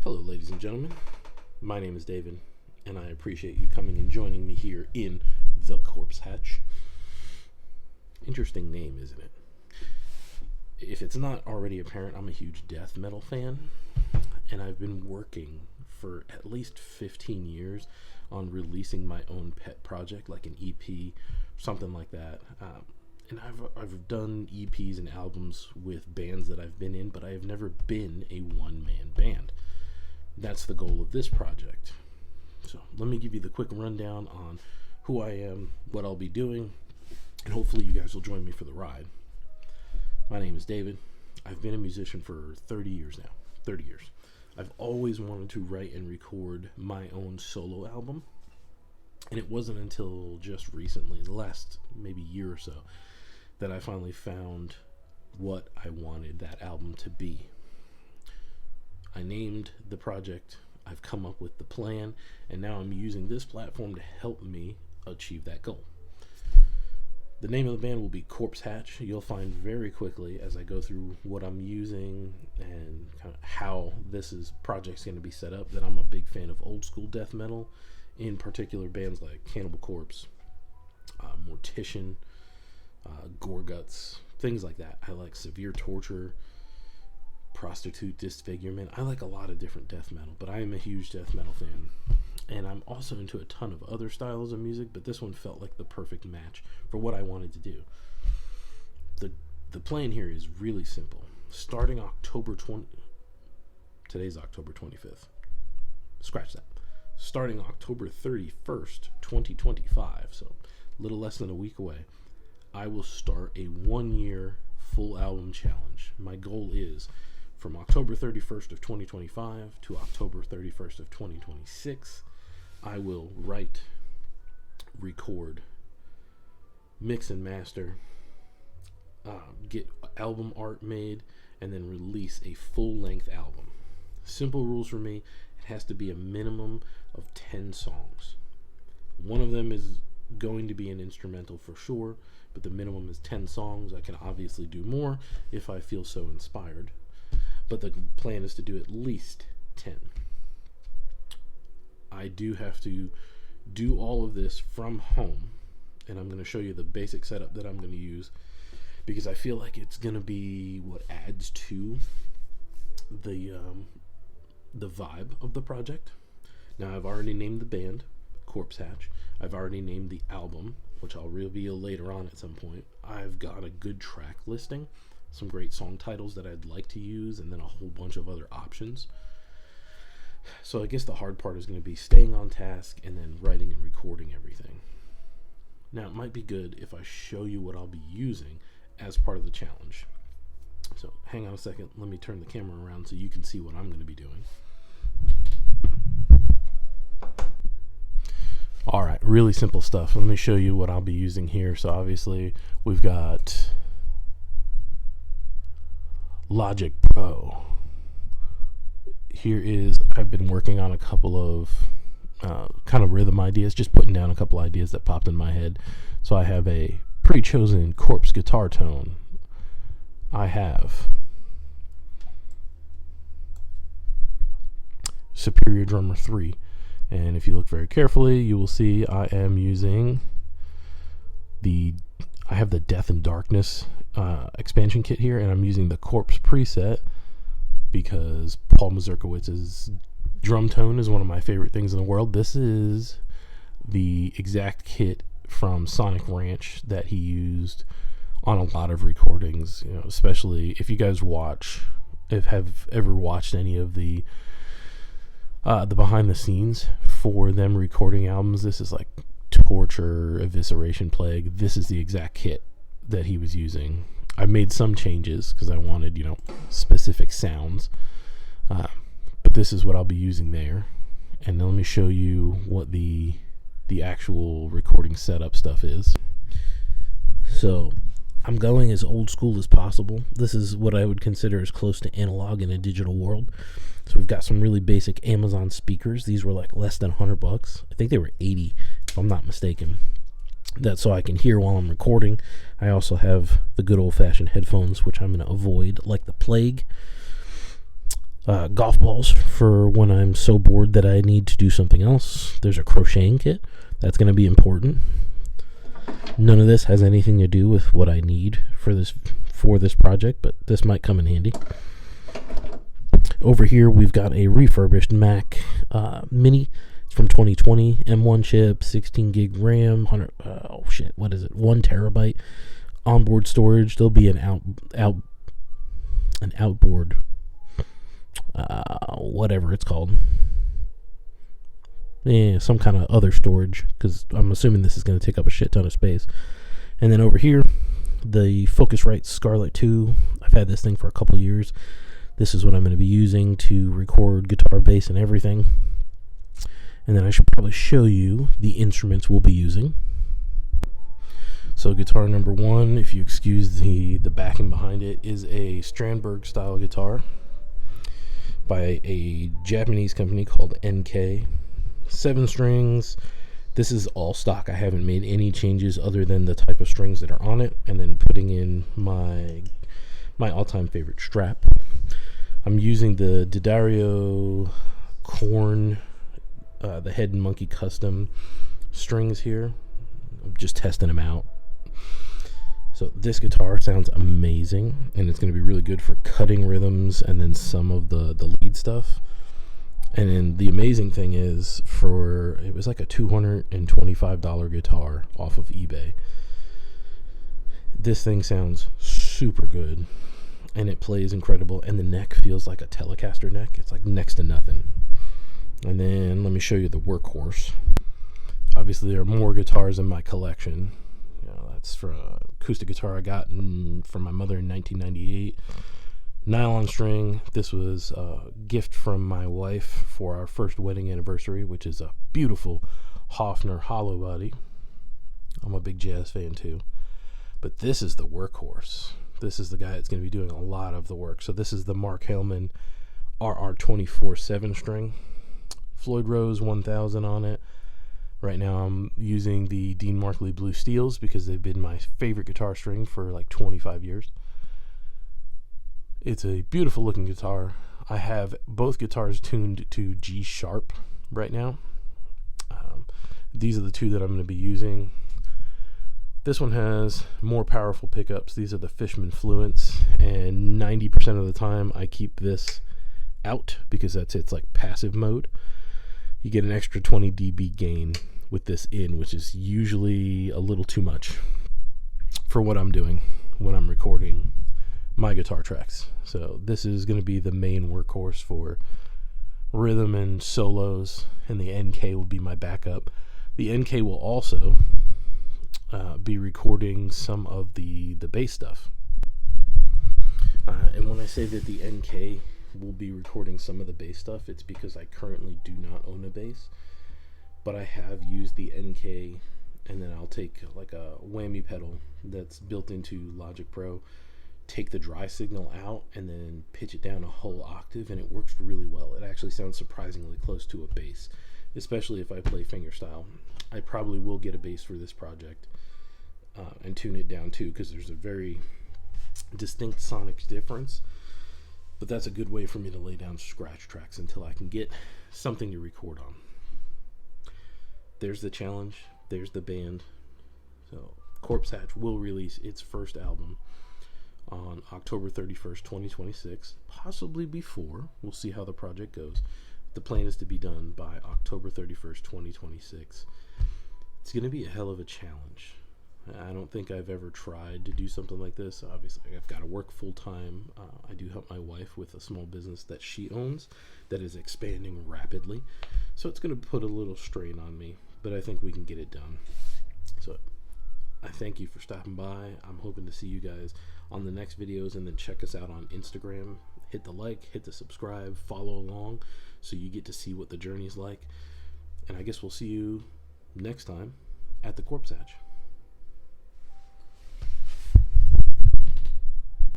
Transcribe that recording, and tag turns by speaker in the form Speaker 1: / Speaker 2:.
Speaker 1: Hello, ladies and gentlemen. My name is David, and I appreciate you coming and joining me here in the Corpse Hatch. Interesting name, isn't it? If it's not already apparent, I'm a huge death metal fan, and I've been working for at least 15 years on releasing my own pet project, like an EP, something like that. And I've done EPs and albums with bands that I've been in, but I have never been a one-man band. That's the goal of this project. So let me give you the quick rundown on who I am, what I'll be doing, and hopefully you guys will join me for the ride. My name is David. I've been a musician for 30 years now. 30 years. I've always wanted to write and record my own solo album, and it wasn't until just recently, the last maybe year or so, that I finally found what I wanted that album to be. I named the project, I've come up with the plan, and now I'm using this platform to help me achieve that goal. The name of the band will be Corpse Hatch. You'll find very quickly as I go through what I'm using and kind of how project's going to be set up that I'm a big fan of old school death metal, in particular bands like Cannibal Corpse, Mortician, Gorguts, things like that. I like Severe Torture, Prostitute Disfigurement. I like a lot of different death metal, but I am a huge death metal fan. And I'm also into a ton of other styles of music, but this one felt like the perfect match for what I wanted to do. The plan here is really simple. Starting today's October 25th. Scratch that. Starting October 31st, 2025, so a little less than a week away, I will start a 1-year full album challenge. My goal is from October 31st of 2025 to October 31st of 2026, I will write, record, mix and master, get album art made, and then release a full-length album. Simple rules for me: it has to be a minimum of 10 songs. One of them is going to be an instrumental for sure, but the minimum is 10 songs. I can obviously do more if I feel so inspired, but the plan is to do at least 10. I do have to do all of this from home, and I'm going to show you the basic setup that I'm going to use because I feel like it's going to be what adds to the vibe of the project. Now, I've already named the band Corpse Hatch. I've already named the album, which I'll reveal later on at some point. I've got a good track listing, some great song titles that I'd like to use, and then a whole bunch of other options. So I guess the hard part is going to be staying on task and then writing and recording everything. Now, it might be good if I show you what I'll be using as part of the challenge. So hang on a second. Let me turn the camera around so you can see what I'm going to be doing. All right, really simple stuff. Let me show you what I'll be using here. So obviously we've got Logic Pro. I've been working on a couple of kind of rhythm ideas, just putting down a couple ideas that popped in my head. So I have a pre-chosen Corpse guitar tone. I have SuperiorDrummer 3. And if you look very carefully, you will see I am using I have the Death and Darkness expansion kit here, and I'm using the Corpse preset because Paul Mazurkowicz's drum tone is one of my favorite things in the world. This is the exact kit from Sonic Ranch that he used on a lot of recordings, especially if you guys have ever watched any of the behind the scenes for them recording albums. This is like Torture, Evisceration, Plague. This is the exact kit that he was using. I made some changes because I wanted, specific sounds. But this is what I'll be using there. And then let me show you what the actual recording setup stuff is. So I'm going as old school as possible. This is what I would consider as close to analog in a digital world. So we've got some really basic Amazon speakers. These were like less than $100. I think they were 80, if I'm not mistaken. That's so I can hear while I'm recording. I also have the good old-fashioned headphones, which I'm going to avoid like the plague. golf balls for when I'm so bored that I need to do something else. There's a crocheting kit. That's going to be important. None of this has anything to do with what I need for this project, but this might come in handy. Over here, we've got a refurbished Mac Mini. It's from 2020. M1 chip, 16 gig RAM, 100. 1 terabyte onboard storage. There'll be an outboard, whatever it's called. Yeah, some kind of other storage, because I'm assuming this is going to take up a shit ton of space. And then over here, the Focusrite Scarlett 2. I've had this thing for a couple years. This is what I'm going to be using to record guitar, bass, and everything. And then I should probably show you the instruments we'll be using. So guitar number 1, if you excuse the backing behind it, is a Strandberg style guitar by a Japanese company called NK. 7 strings. This is all stock. I haven't made any changes other than the type of strings that are on it, and then putting in my all-time favorite strap. I'm using the D'Addario Korn, the Head and Monkey custom strings here. I'm just testing them out. So this guitar sounds amazing, and it's going to be really good for cutting rhythms and then some of the lead stuff. And then the amazing thing is, it was like a $225 guitar off of eBay. This thing sounds super good, and it plays incredible, and the neck feels like a Telecaster neck. It's like next to nothing. And then let me show you the workhorse. Obviously, there are more guitars in my collection. That's for an acoustic guitar I got from my mother in 1998. Nylon string. This was a gift from my wife for our first wedding anniversary, which is a beautiful Hofner hollow body. I'm a big jazz fan too. But this is the workhorse. This is the guy that's going to be doing a lot of the work. So this is the Mark Hellman RR24 7-string. Floyd Rose 1000 on it. Right now I'm using the Dean Markley Blue Steels because they've been my favorite guitar string for like 25 years. It's a beautiful looking guitar. I have both guitars tuned to G sharp right now. These are the two that I'm going to be using. This one has more powerful pickups. These are the Fishman Fluence, and 90% of the time I keep this out because that's its like passive mode. You get an extra 20 dB gain with this in, which is usually a little too much for what I'm doing when I'm recording my guitar tracks. So this is going to be the main workhorse for rhythm and solos, and the NK will be my backup. The NK will also be recording some of the bass stuff. And when I say that the NK will be recording some of the bass stuff, it's because I currently do not own a bass, but I have used the NK, and then I'll take like a whammy pedal that's built into Logic Pro, take the dry signal out, and then pitch it down a whole octave, and it works really well. It actually sounds surprisingly close to a bass, especially if I play fingerstyle. I probably will get a bass for this project and tune it down too, because there's a very distinct sonic difference. But that's a good way for me to lay down scratch tracks until I can get something to record on. There's the challenge. There's the band. So Corpse Hatch will release its first album on October 31st, 2026. Possibly before. We'll see how the project goes. The plan is to be done by October 31st, 2026. It's going to be a hell of a challenge. I don't think I've ever tried to do something like this. Obviously, I've got to work full-time. I do help my wife with a small business that she owns that is expanding rapidly. So it's going to put a little strain on me, but I think we can get it done. So I thank you for stopping by. I'm hoping to see you guys on the next videos, and then check us out on Instagram. Hit the like, hit the subscribe, follow along so you get to see what the journey is like. And I guess we'll see you next time at the Corpse Hatch.